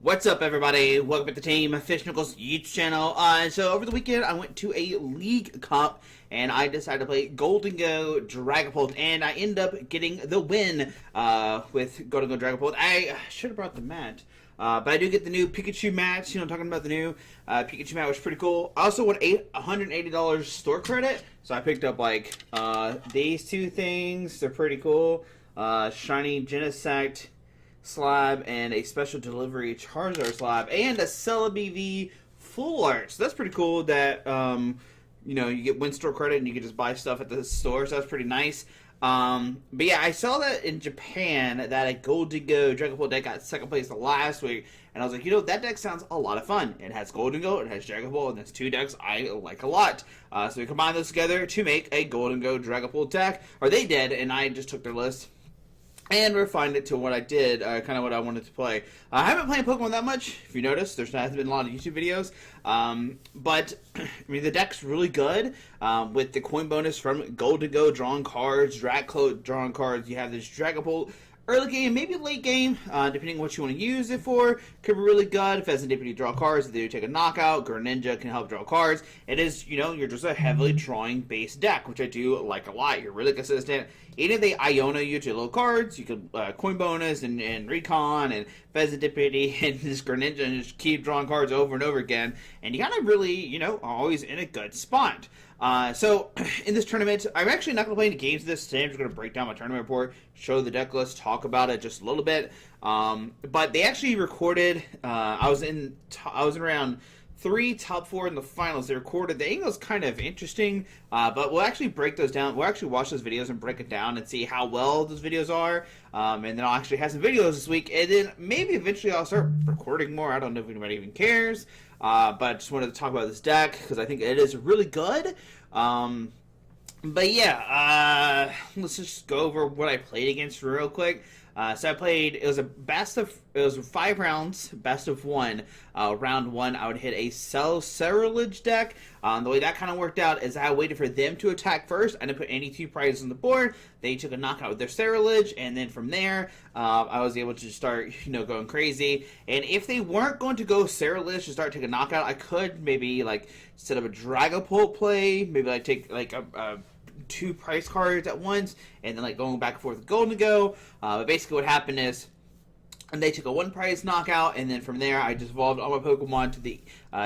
What's up, everybody? Welcome to the team Fish Knuckles YouTube channel. So over the weekend, I went to a league comp and I decided to play Gholdengo Dragapult, and I ended up getting the win with Gholdengo Dragapult. I should have brought the mat. But I do get the new Pikachu mats. You know, talking about the new Pikachu mat, which is pretty cool. I also won $180 store credit, so I picked up like these two things. They're pretty cool. Shiny Genesect slab and a special delivery Charizard slab and a Celebi V full art. So that's pretty cool that you know, you get win store credit and you can just buy stuff at the store. So that's pretty nice. But yeah, I saw that in Japan that a Gholdengo Dragapult deck got second place last week, and I was like, you know, that deck sounds a lot of fun. It has Gholdengo, it has Dragapult, and that's two decks I like a lot. So we combined those together to make a Gholdengo Dragapult deck, or they did, and I just took their list and refined it to what I did, kind of what I wanted to play. I haven't played Pokemon that much. If you notice, there hasn't been a lot of YouTube videos. But, I mean, the deck's really good. With the coin bonus from Gholdengo, drawing cards, Dragapult, drawing cards. You have this Dragapult early game, maybe late game, depending on what you want to use it for. Could be really good. If as a deputy draw cards, if they take a knockout, Greninja can help draw cards. It is, you know, you're just a heavily drawing based deck, which I do like a lot. You're really consistent. Even if they Iona you to low cards, you could coin bonus and recon and Pheasant Deputy and this Greninja and just keep drawing cards over and over again. And you kind of really, you know, always in a good spot. So, in this tournament, I'm actually not going to play any games this today. I'm just going to break down my tournament report, show the deck list, talk about it just a little bit. But they actually recorded, I was in around 3 top 4 in the finals. They recorded. The angle's kind of interesting, but we'll actually break those down. We'll actually watch those videos and break it down and see how well those videos are. And then I'll actually have some videos this week, and then maybe eventually I'll start recording more. I don't know if anybody even cares. But I just wanted to talk about this deck because I think it is really good. But yeah, let's just go over what I played against real quick. So I played, it was 5 rounds, best of 1. Round 1, I would hit a Ceruledge deck. The way that kind of worked out is I waited for them to attack first. I didn't put any 2 prizes on the board. They took a knockout with their Ceruledge, and then from there, I was able to start, you know, going crazy. And if they weren't going to go Ceruledge to start taking a knockout, I could maybe, like, set up a Dragapult play, maybe, like, take, like, a 2 price cards at once, and then like going back and forth with Gholdengo. But basically what happened is, and they took a 1 prize knockout, and then from there I just evolved all my Pokemon to the,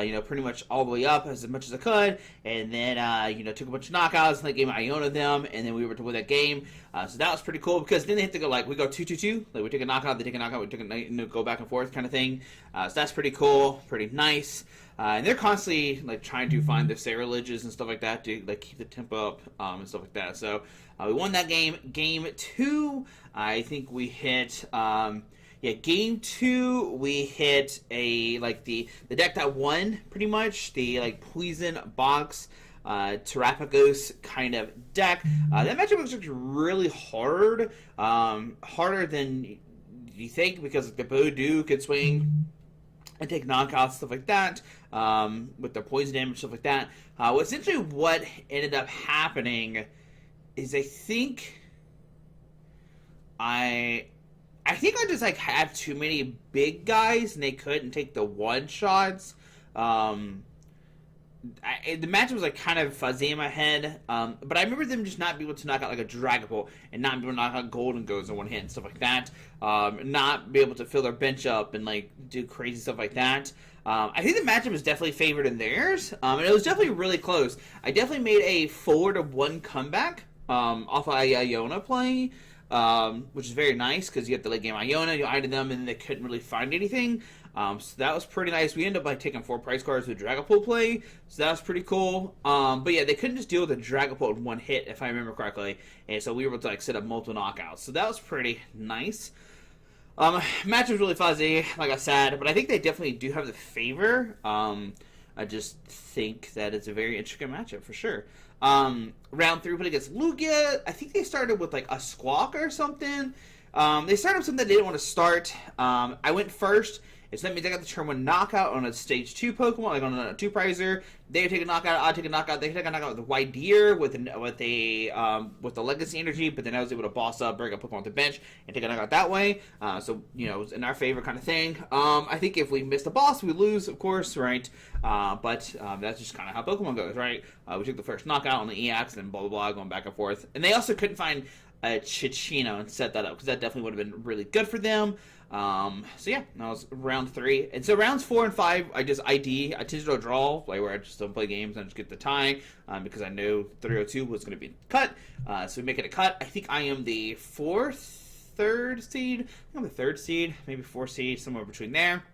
you know, pretty much all the way up as much as I could, and then, you know, took a bunch of knockouts, and that game Iona them, and then we were to win that game. So that was pretty cool, because then they have to go, like, we go 2-2-2, like, we take a knockout, they take a knockout, we take a, you know, go back and forth kind of thing. So that's pretty cool, pretty nice. And they're constantly, like, trying to find their Ceruledges and stuff like that to, like, keep the tempo up, and stuff like that. So, we won that game. Game 2, I think we hit, yeah, game 2, we hit a, like, the deck that won, pretty much, the, like, Poison Box, Terrapagos kind of deck. That matchup was actually really hard, harder than you think, because the Bodoo could swing and take knockouts, stuff like that, with the poison damage, stuff like that. Essentially what ended up happening is I think I just, like, had too many big guys, and they couldn't take the one-shots. The match was, like, kind of fuzzy in my head, but I remember them just not being able to knock out, like, a Dragapult, and not being able to knock out Gholdengos in one hit and stuff like that, not be able to fill their bench up and, like, do crazy stuff like that. I think the matchup was definitely favored in theirs, and it was definitely really close. I definitely made a 4-1 comeback off of Iona play, which is very nice, because you get the late game Iona, you eyed them, and they couldn't really find anything. So that was pretty nice. We ended up, like, taking 4 prize cards with Dragapult play, so that was pretty cool. But yeah, they couldn't just deal with the Dragapult in one hit, if I remember correctly, and so we were able to, like, set up multiple knockouts. So that was pretty nice. Match was really fuzzy, like I said, but I think they definitely do have the favor. I just think that it's a very interesting matchup for sure. Round 3 put against Lugia. I think they started with, like, a Squawk or something. They started with something they didn't want to start. I went first, And so that means I got to turn 1 knockout on a stage 2 Pokemon, like on a 2-prizer. They take a knockout, I take a knockout, they take a knockout with a Widear with the Legacy Energy, but then I was able to boss up, bring a Pokemon to the bench, and take a knockout that way. So, you know, it was in our favor kind of thing. I think if we miss the boss, we lose, of course, right? But that's just kind of how Pokemon goes, right? We took the first knockout on the EX, and blah, blah, blah, going back and forth. And they also couldn't find a Chichino and set that up, because that definitely would have been really good for them. So yeah, that was round 3. And so rounds 4 and 5, I tend to do a draw, like where I just don't play games and just get the tie, because I know 302 was going to be cut. So we make it a cut. I think I am the 3rd seed. I think I'm the 3rd seed, maybe 4th seed, somewhere between there.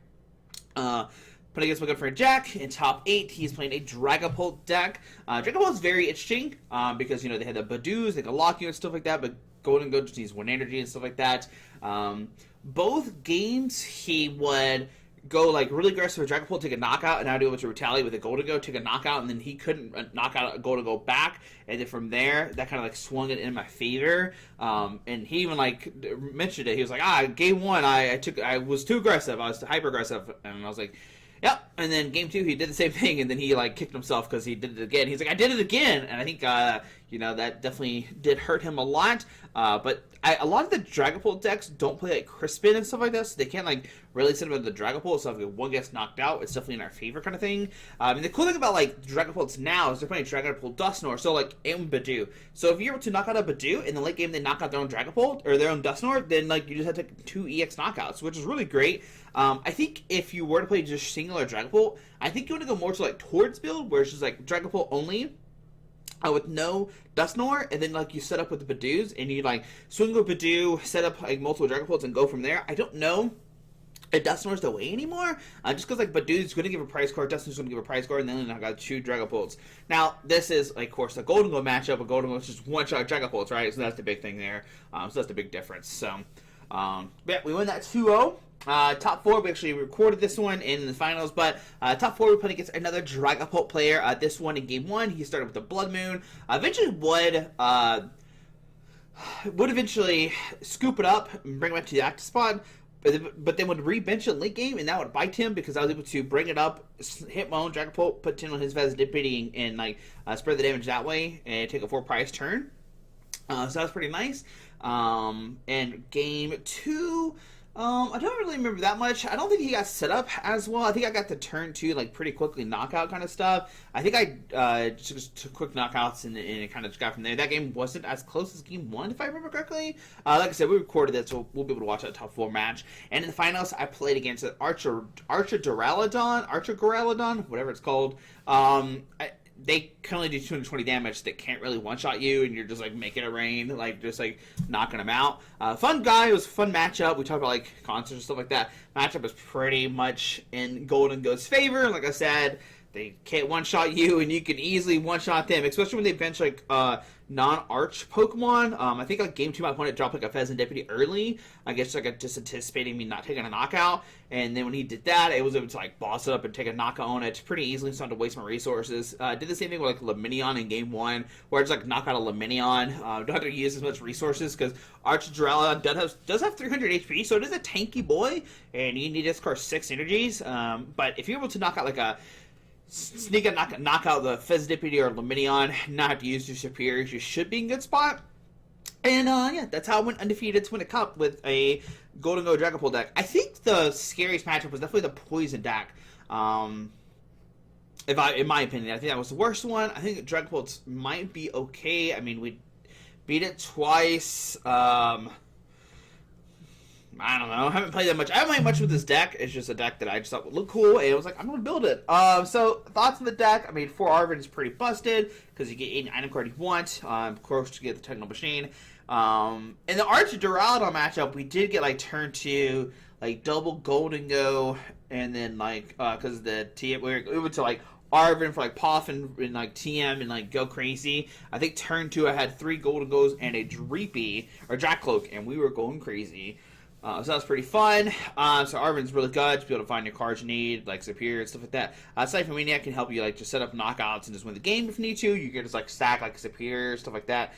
But I guess we're good for a Jack. In top 8, he's playing a Dragapult deck. Dragapult is very interesting, because, you know, they had the Badoos, they can lock you and stuff like that, but Gholdengo just needs 1 energy and stuff like that. Both games, he would go, like, really aggressive with Dragapult, take a knockout, and I would be able to retaliate with a Gholdengo, take a knockout, and then he couldn't knock out a Gholdengo back, and then from there, that kind of, like, swung it in my favor. And he even, like, mentioned it. He was like, game 1, I was too aggressive, I was hyper-aggressive, and I was like, yep, and then game 2, he did the same thing, and then he, like, kicked himself because he did it again. He's like, I did it again, and I think, you know, that definitely did hurt him a lot, but a lot of the Dragapult decks don't play, like, Crispin and stuff like that, so they can't, like, really set up the Dragapult, so if one gets knocked out, it's definitely in our favor kind of thing. And the cool thing about, like, Dragapults now is they're playing Dragapult Dusknoir, so, like, and Badoo. So if you're able to knock out a Badoo, in the late game they knock out their own Dragapult, or their own Dusknoir, then, like, you just have to take 2 EX knockouts, which is really great. I think if you were to play just singular Dragapult, I think you want to go more to, like, Towards build, where it's just, like, Dragapult only, with no Dusknoir, and then, like, you set up with the Badoos, and you, like, swing with Badoo, set up, like, multiple Dragapults, and go from there. I don't know if Dusknoir's the way anymore, just because, like, Badoo's going to give a prize card, Dusknoir's going to give a prize card, and then I got 2 Dragapults. Now, this is, like, of course, a Gholdengo matchup, a Gholdengo is just one-shot Dragapults, right? So that's the big thing there. So that's the big difference. So, yeah, we win that 2-0. Top 4, we actually recorded this one in the finals, but top 4 we played against another Dragapult player. This one in game 1, he started with the Blood Moon. Eventually would eventually scoop it up and bring it back to the active spot, but then would re-bench it late game, and that would bite him because I was able to bring it up, hit my own Dragapult, put 10 on his Vesdipity, and like spread the damage that way, and take a 4-prize turn. So that was pretty nice. And game 2, I don't really remember that much. I don't think he got set up as well. I think I got the turn 2, like, pretty quickly knockout kind of stuff. I think I just took quick knockouts and it kind of just got from there. That game wasn't as close as game 1, if I remember correctly. Like I said, we recorded it, so we'll be able to watch that top 4 match. And in the finals, I played against Archer Duraludon, whatever it's called. They can only do 220 damage. They can't really one-shot you, and you're just, like, making it rain, like, just, like, knocking them out. Fun guy. It was a fun matchup. We talked about, like, concerts and stuff like that. Matchup is pretty much in Gholdengo's favor. Like I said, they can't one-shot you, and you can easily one-shot them, especially when they bench, like, non-arch Pokemon. I think, like, game 2, my opponent dropped, like, a Vesdipity early. I guess, like, just anticipating me not taking a knockout. And then when he did that, it was able to, like, boss it up and take a knockout on it pretty easily, so I had to waste my resources. Did the same thing with, like, Luminion in game 1, where I just, like, knock out a Luminion. Don't have to use as much resources, because Archer Duraludon does have 300 HP, so it is a tanky boy, and you need to discard 6 energies. But if you're able to knock out, like, a sneak and knock out the Vesdipity or Luminion, not have to use your superiors, you should be in a good spot. And, yeah, that's how I went undefeated to win a cup with a Gholdengo Dragapult deck. I think the scariest matchup was definitely the Poison deck. In my opinion, I think that was the worst one. I think Dragapults might be okay. I mean, we beat it twice. I don't know. I haven't played that much. I haven't played much with this deck. It's just a deck that I just thought would look cool, and I was like, I'm going to build it. So, thoughts on the deck. I mean, 4 Arven is pretty busted, because you get any item card you want. Of course, you get the Techno Machine. In the Archer Duraludon matchup, we did get, like, turn 2, like, double Gholdengo, and then, like, because the TM, we went to, like, Arven for, like, Poff and like, TM and, like, go crazy. I think turn 2, I had 3 Gholdengos and a Dreepy, or Jackcloak, and we were going crazy. So that was pretty fun. So Arven's really good to be able to find your cards you need, like Superior and stuff like that. Cypher Maniac can help you, like, just set up knockouts and just win the game if you need to. You can just, like, stack, like, Superior, stuff like that.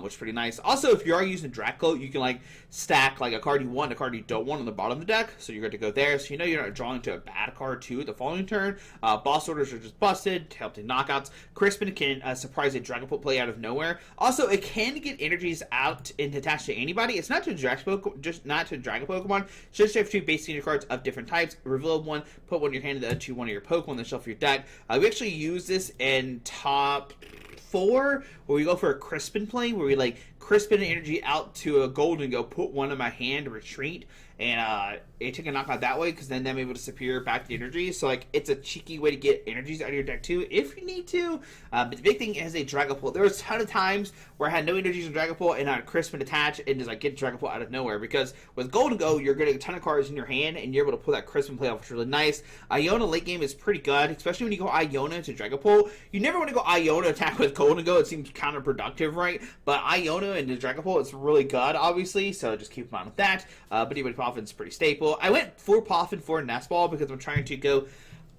which is pretty nice. Also, if you are using Dragapult, you can like stack like a card you want, a card you don't want on the bottom of the deck, so you're good to go there. So you know you're not drawing to a bad card too the following turn. Boss orders are just busted, help to knockouts. Crispin can surprise a Dragapult play out of nowhere. Also, it can get energies out and attached to anybody. It's not to just not to Dragon Pokemon. It's just have two base senior cards of different types. Reveal one, put one in your hand, and to one of your Pokemon on the shelf of your deck. We actually use this in top 4, where we go for a Crispin play, where we like Crispin energy out to a Gholdengo, put one in my hand, retreat, and it take a knockout that way, because then I'm able to disappear back the energy. So like it's a cheeky way to get energies out of your deck too, if you need to. But the big thing is a Dragapult. There was a ton of times where I had no energies in Dragapult and I had Crispin attach and just like get Dragapult out of nowhere, because with Gholdengo you're getting a ton of cards in your hand and you're able to pull that Crispin play off, which is really nice. Iona late game is pretty good, especially when you go Iona to Dragapult. You never want to go Iona attack with Gholdengo, it seems counterproductive, right? But Iona and the Dragapult is really good, obviously, so just keep in mind with that. But anyway, Poffin's pretty stable. I went for Poffin for Nest Ball because I'm trying to go.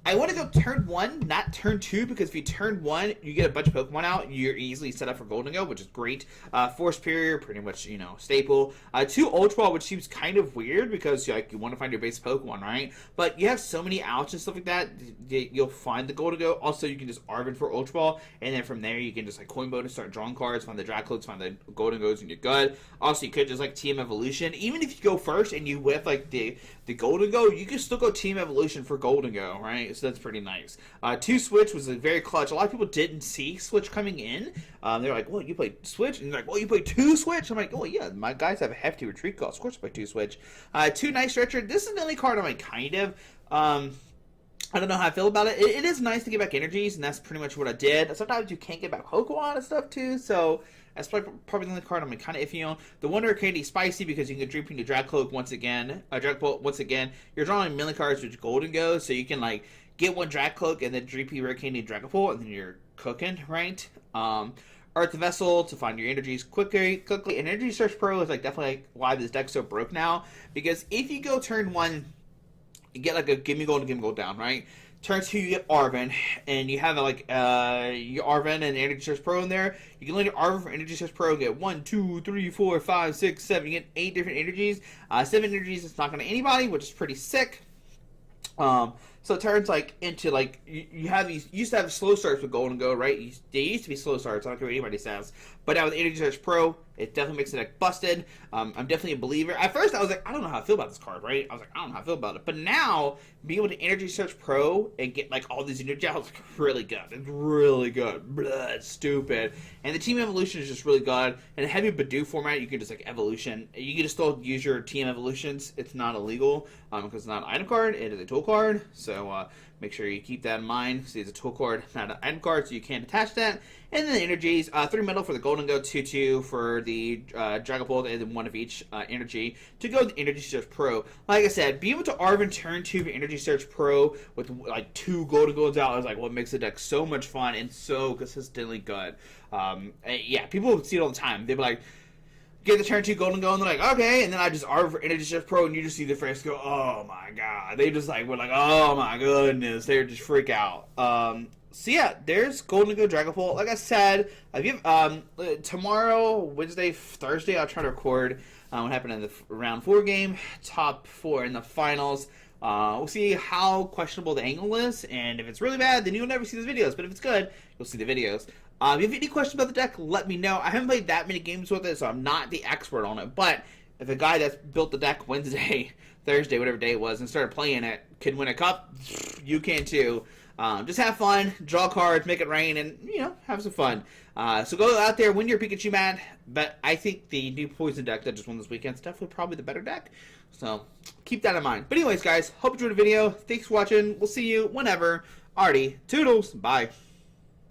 I want to go turn 1, not turn 2, because if you turn 1, you get a bunch of Pokemon out, you're easily set up for Gholdengo, which is great. 4 Superior, pretty much, you know, staple. 2 Ultra Ball, which seems kind of weird, because like you want to find your base Pokemon, right? But you have so many outs and stuff like that, you'll find the Gholdengo. Also, you can just Arvin for Ultra Ball, and then from there, you can just like coin bonus, start drawing cards, find the Dragapults, find the Gholdengos, and you're good. Also, you could just like Team Evolution. Even if you go first and you whiff like the Gholdengo, you can still go Team Evolution for Gholdengo, right? So that's pretty nice. 2 Switch was a very clutch. A lot of people didn't see Switch coming in. They're like, well, you played Switch? And they're like, well, you played 2 Switch? I'm like, oh, yeah, my guys have a hefty retreat cost. Of course I play 2 Switch. 2 Nice Stretcher. This is the only card I'm like, kind of. I don't know how I feel about it. It is nice to get back energies, and that's pretty much what I did. Sometimes you can't get back Pokemon and stuff, too, so that's probably the only card I'm like, kind of iffy on. The Wonder Candy Spicy, because you can Dream into Dragapult once again. Dragapult once again. You're drawing milli cards with Gholdengo, so you can like get one Dragcloak and then Dreepy Rare Candy Dragapult, and then you're cooking, right? Earth Vessel to find your energies quickly. And Energy Search Pro is like definitely like why this deck's so broke now, because if you go turn 1, you get like a Gimme Gold down, right? Turn 2, you get Arvin, and you have like your Arvin and Energy Search Pro in there. You can land your Arvin for Energy Search Pro and get 1, 2, 3, 4, 5, 6, 7. You get 8 different energies. 7 energies is not going to anybody, which is pretty sick. So it turns like into like you have these. You used to have slow starts with Gholdengo, right? They used to be slow starts. I don't care what anybody says. But now with Energy Search Pro, it definitely makes the deck busted. I'm definitely a believer. At first, I was like, I don't know how I feel about this card, right? I was like, I don't know how I feel about it. But now, being able to Energy Search Pro and get like all these energy out is really good. It's really good. Blah, it's stupid. And the Team Evolution is just really good. In a heavy Badoo format, you can just like Evolution. You can just still use your Team Evolutions. It's not illegal because it's not an item card. It is a tool card. So make sure you keep that in mind. See, it's a tool card, not an item card, so you can't attach that. And then the energies, 3 metal for the Gholdengo, 2/2 for the Dragapult, and then 1 of each energy to go with the Energy Search Pro. Like I said, being able to Arvin turn 2 for Energy Search Pro with like 2 Gholdengos out is like what makes the deck so much fun and so consistently good. Yeah, people see it all the time. They'll be like, get the turn 2 Gholdengo, and they're like, okay, and then I just Arvin for Energy Search Pro, and you just see the face go, oh my god. They just like, we're like, oh my goodness. They just freak out. So yeah, there's Gholdengo Dragapult. Like I said, tomorrow, Wednesday, Thursday, I'll try to record what happened in the round 4 game, top 4 in the finals. We'll see how questionable the angle is, and if it's really bad, then you'll never see those videos. But if it's good, you'll see the videos. If you have any questions about the deck, let me know. I haven't played that many games with it, so I'm not the expert on it. But if a guy that's built the deck Wednesday, Thursday, whatever day it was, and started playing it, could win a cup, you can too. Just have fun, draw cards, make it rain, and, you know, have some fun. So go out there, win your Pikachu mat, but I think the new Poison deck that just won this weekend is definitely probably the better deck. So keep that in mind. But anyways, guys, hope you enjoyed the video. Thanks for watching. We'll see you whenever. Alrighty, toodles. Bye.